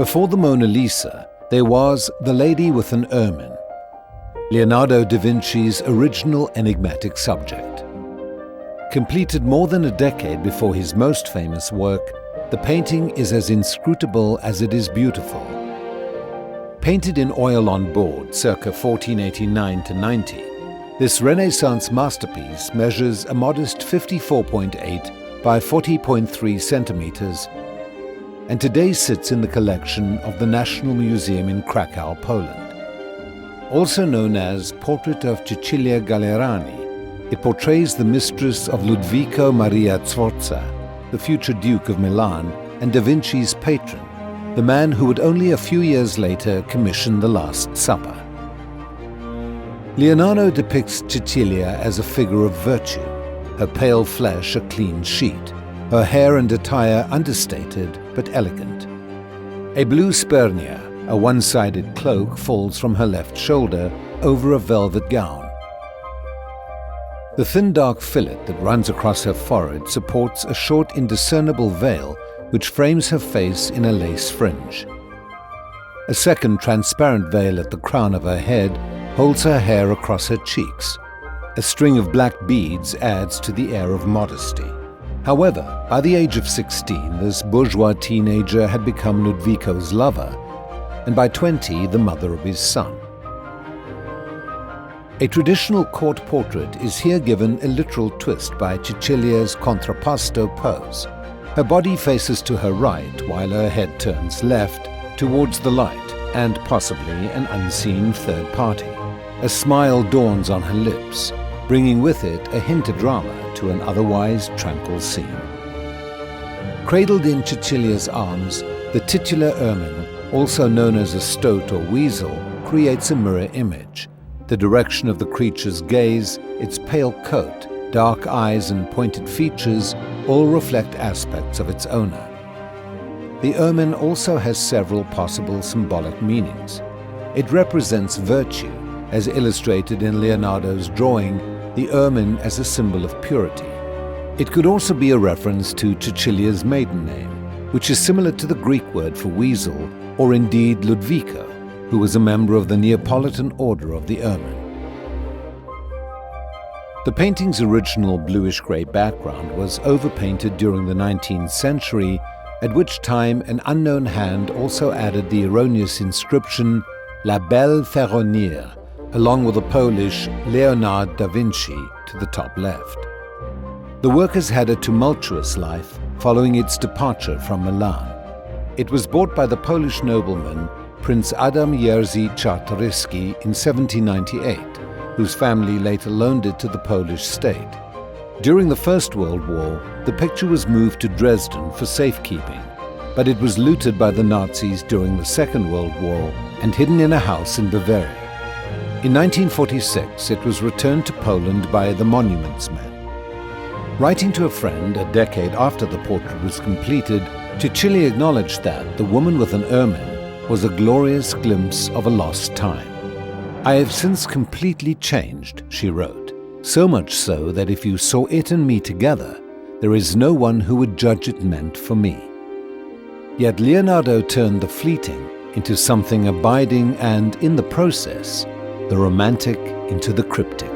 Before the Mona Lisa, there was The Lady with an Ermine, Leonardo da Vinci's original enigmatic subject. Completed more than a decade before his most famous work, the painting is as inscrutable as it is beautiful. Painted in oil on board circa 1489 to 90, this Renaissance masterpiece measures a modest 54.8 by 40.3 centimeters and today sits in the collection of the National Museum in Krakow, Poland. Also known as Portrait of Cecilia Gallerani, it portrays the mistress of Ludovico Maria Sforza, the future Duke of Milan and da Vinci's patron, the man who would only a few years later commission The Last Supper. Leonardo depicts Cecilia as a figure of virtue, her pale flesh a clean sheet, her hair and attire understated but elegant. A blue spernia, a one-sided cloak, falls from her left shoulder over a velvet gown. The thin dark fillet that runs across her forehead supports a short indiscernible veil which frames her face in a lace fringe. A second transparent veil at the crown of her head holds her hair across her cheeks. A string of black beads adds to the air of modesty. However, by the age of 16, this bourgeois teenager had become Ludovico's lover, and by 20, the mother of his son. A traditional court portrait is here given a literal twist by Cecilia's contrapposto pose. Her body faces to her right while her head turns left towards the light and possibly an unseen third party. A smile dawns on her lips, bringing with it a hint of drama to an otherwise tranquil scene. Cradled in Cecilia's arms, the titular ermine, also known as a stoat or weasel, creates a mirror image. The direction of the creature's gaze, its pale coat, dark eyes and pointed features all reflect aspects of its owner. The ermine also has several possible symbolic meanings. It represents virtue, as illustrated in Leonardo's drawing, the ermine as a symbol of purity. It could also be a reference to Cecilia's maiden name, which is similar to the Greek word for weasel, or indeed Ludovico, who was a member of the Neapolitan Order of the Ermine. The painting's original bluish-grey background was overpainted during the 19th century, at which time an unknown hand also added the erroneous inscription La Belle Ferronnière, along with the Polish Leonardo da Vinci to the top left. The work has had a tumultuous life following its departure from Milan. It was bought by the Polish nobleman Prince Adam Jerzy Czartoryski in 1798, whose family later loaned it to the Polish state. During the First World War, the picture was moved to Dresden for safekeeping, but it was looted by the Nazis during the Second World War and hidden in a house in Bavaria. In 1946, it was returned to Poland by the Monuments Men. Writing to a friend a decade after the portrait was completed, Cecilia acknowledged that The Woman with an Ermine was a glorious glimpse of a lost time. I have since completely changed, she wrote, so much so that if you saw it and me together, there is no one who would judge it meant for me. Yet Leonardo turned the fleeting into something abiding and, in the process, the romantic into the cryptic.